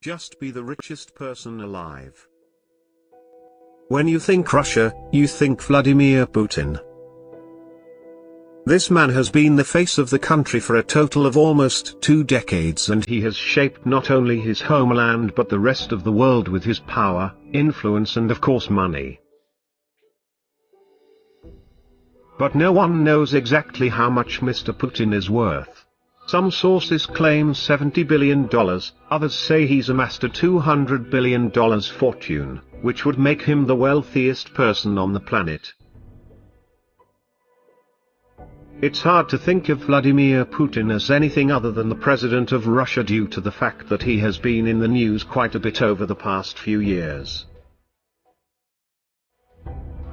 just be the richest person alive. When you think Russia, you think Vladimir Putin. This man has been the face of the country for a total of almost 2 decades, and he has shaped not only his homeland but the rest of the world with his power, influence and of course money. But no one knows exactly how much Mr. Putin is worth. Some sources claim $70 billion, others say he's amassed a $200 billion fortune, which would make him the wealthiest person on the planet. It's hard to think of Vladimir Putin as anything other than the president of Russia due to the fact that he has been in the news quite a bit over the past few years.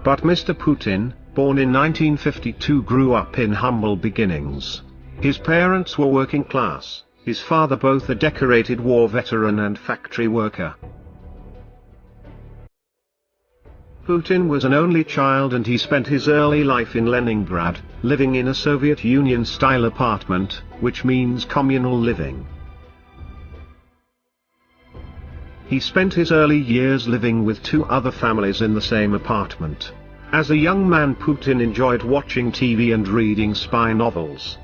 But Mr. Putin, born in 1952, grew up in humble beginnings. His parents were working class, his father both a decorated war veteran and factory worker. Putin was an only child and he spent his early life in Leningrad, living in a Soviet Union-style apartment, which means communal living. He spent his early years living with 2 other families in the same apartment. As a young man, Putin enjoyed watching TV and reading spy novels.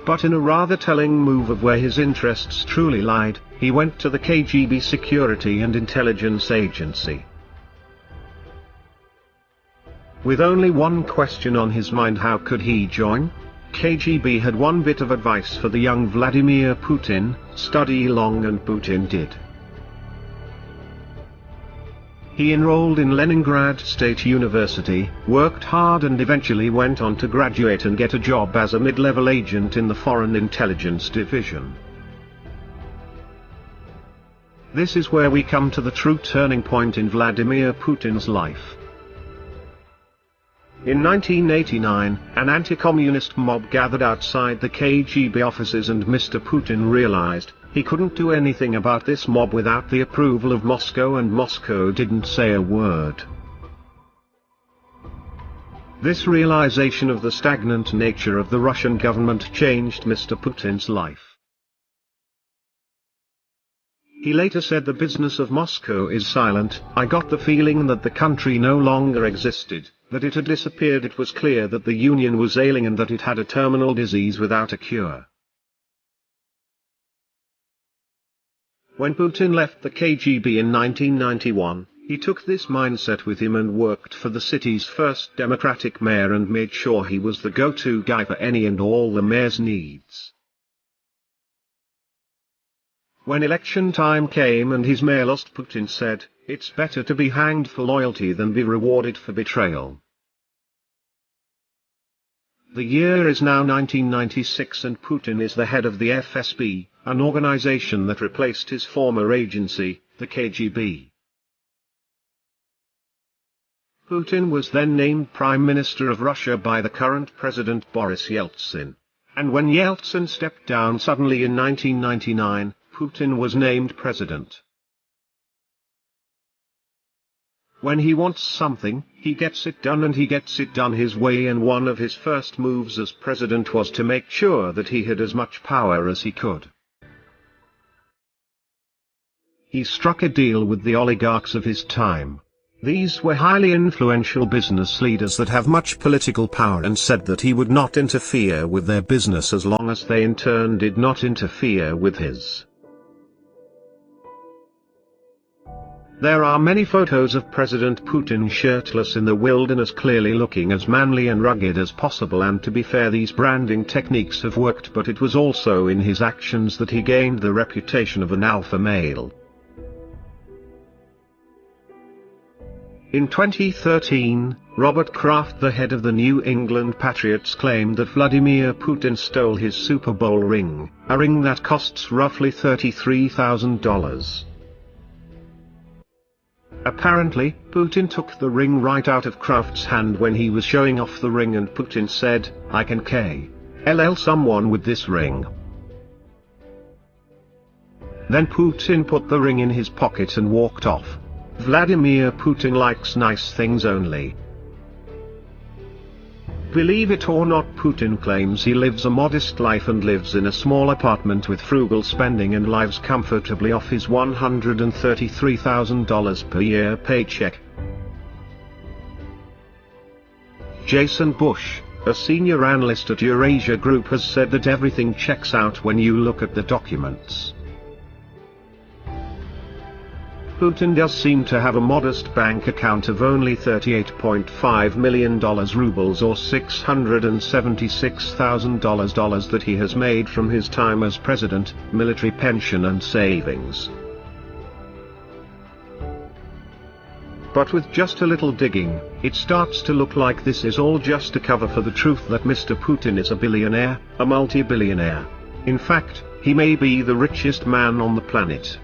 But in a rather telling move of where his interests truly lied, he went to the KGB security and intelligence agency. With only one question on his mind: how could he join? KGB had one bit of advice for the young Vladimir Putin: study long, and Putin did. He enrolled in Leningrad State University, worked hard and eventually went on to graduate and get a job as a mid-level agent in the Foreign Intelligence Division. This is where we come to the true turning point in Vladimir Putin's life. In 1989, an anti-communist mob gathered outside the KGB offices, and Mr. Putin realized he couldn't do anything about this mob without the approval of Moscow, and Moscow didn't say a word. This realization of the stagnant nature of the Russian government changed Mr. Putin's life. He later said, "The business of Moscow is silent. I got the feeling that the country no longer existed, that it had disappeared. It was clear that the Union was ailing and that it had a terminal disease without a cure." When Putin left the KGB in 1991, he took this mindset with him and worked for the city's first Democratic mayor and made sure he was the go-to guy for any and all the mayor's needs. When election time came and his mayor lost, Putin said, "It's better to be hanged for loyalty than be rewarded for betrayal." The year is now 1996 and Putin is the head of the FSB, an organization that replaced his former agency, the KGB. Putin was then named Prime Minister of Russia by the current President Boris Yeltsin. And when Yeltsin stepped down suddenly in 1999, Putin was named President. When he wants something, he gets it done, and he gets it done his way, and one of his first moves as president was to make sure that he had as much power as he could. He struck a deal with the oligarchs of his time. These were highly influential business leaders that have much political power, and said that he would not interfere with their business as long as they in turn did not interfere with his. There are many photos of President Putin shirtless in the wilderness, clearly looking as manly and rugged as possible, and to be fair, these branding techniques have worked, but it was also in his actions that he gained the reputation of an alpha male. In 2013, Robert Kraft, the head of the New England Patriots, claimed that Vladimir Putin stole his Super Bowl ring, a ring that costs roughly $33,000. Apparently, Putin took the ring right out of Kraft's hand when he was showing off the ring, and Putin said, "I can kill someone with this ring." Then Putin put the ring in his pocket and walked off. Vladimir Putin likes nice things only. Believe it or not, Putin claims he lives a modest life and lives in a small apartment with frugal spending and lives comfortably off his $133,000 per year paycheck. Jason Bush, a senior analyst at Eurasia Group, has said that everything checks out when you look at the documents. Putin does seem to have a modest bank account of only $38.5 million rubles or $676,000 that he has made from his time as president, military pension and savings. But with just a little digging, it starts to look like this is all just a cover for the truth that Mr. Putin is a billionaire, a multi-billionaire. In fact, he may be the richest man on the planet.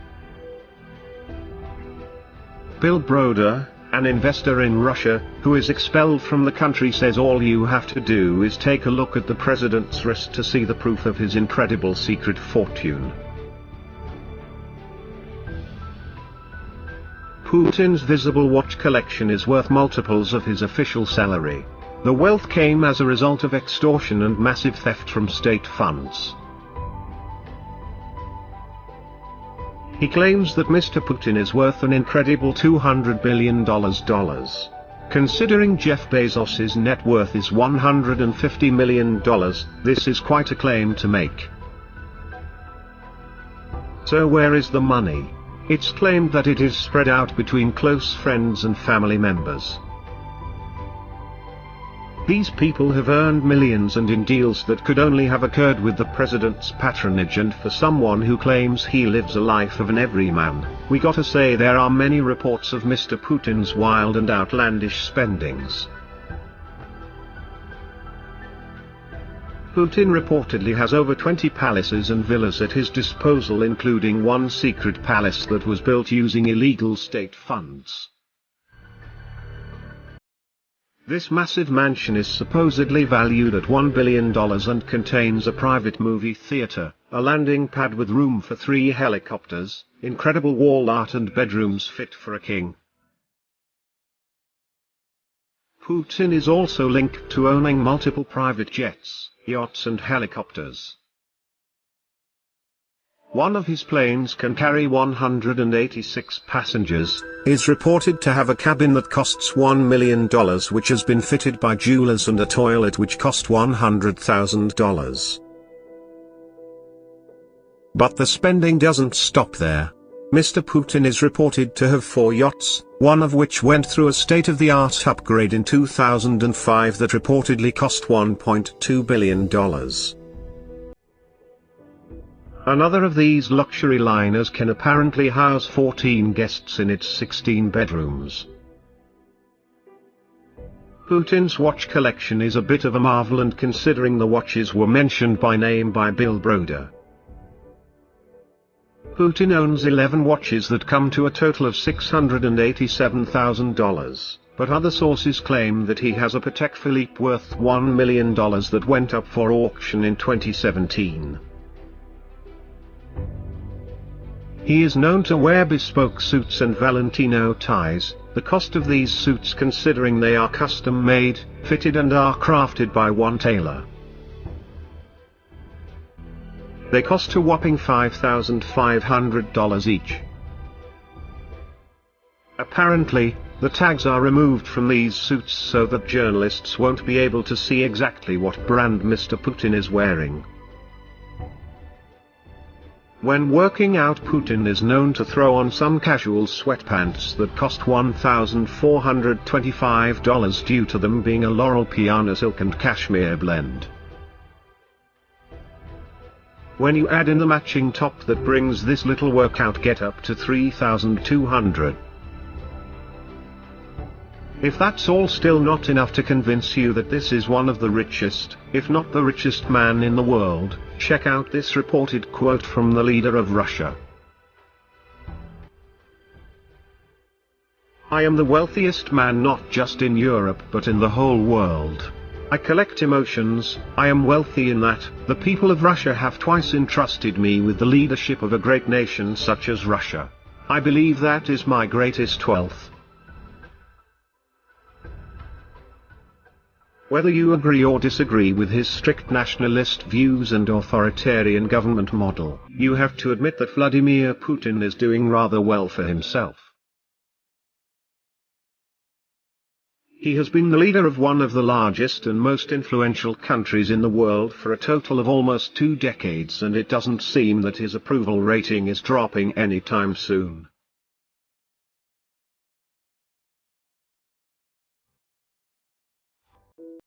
Bill Broder, an investor in Russia, who is expelled from the country, says all you have to do is take a look at the president's wrist to see the proof of his incredible secret fortune. Putin's visible watch collection is worth multiples of his official salary. The wealth came as a result of extortion and massive theft from state funds. He claims that Mr. Putin is worth an incredible $200 billion. Considering Jeff Bezos's net worth is $150 million, this is quite a claim to make. So where is the money? It's claimed that it is spread out between close friends and family members. These people have earned millions and in deals that could only have occurred with the president's patronage, and for someone who claims he lives a life of an everyman, we gotta say there are many reports of Mr. Putin's wild and outlandish spendings. Putin reportedly has over 20 palaces and villas at his disposal, including one secret palace that was built using illegal state funds. This massive mansion is supposedly valued at $1 billion and contains a private movie theater, a landing pad with room for 3 helicopters, incredible wall art and bedrooms fit for a king. Putin is also linked to owning multiple private jets, yachts and helicopters. One of his planes can carry 186 passengers, is reported to have a cabin that costs $1 million, which has been fitted by jewelers, and a toilet which cost $100,000. But the spending doesn't stop there. Mr. Putin is reported to have 4 yachts, one of which went through a state-of-the-art upgrade in 2005 that reportedly cost $1.2 billion. Another of these luxury liners can apparently house 14 guests in its 16 bedrooms. Putin's watch collection is a bit of a marvel, and considering the watches were mentioned by name by Bill Broder. Putin owns 11 watches that come to a total of $687,000, but other sources claim that he has a Patek Philippe worth $1 million that went up for auction in 2017. He is known to wear bespoke suits and Valentino ties, the cost of these suits considering they are custom-made, fitted and are crafted by one tailor. They cost a whopping $5,500 each. Apparently, the tags are removed from these suits so that journalists won't be able to see exactly what brand Mr. Putin is wearing. When working out, Putin is known to throw on some casual sweatpants that cost $1,425 due to them being a Laurel Piana silk and cashmere blend. When you add in the matching top that brings this little workout get up to $3,200. If that's all still not enough to convince you that this is one of the richest, if not the richest man in the world, check out this reported quote from the leader of Russia. "I am the wealthiest man not just in Europe but in the whole world. I collect emotions. I am wealthy in that the people of Russia have twice entrusted me with the leadership of a great nation such as Russia. I believe that is my greatest wealth." Whether you agree or disagree with his strict nationalist views and authoritarian government model, you have to admit that Vladimir Putin is doing rather well for himself. He has been the leader of one of the largest and most influential countries in the world for a total of almost 2 decades, and it doesn't seem that his approval rating is dropping anytime soon.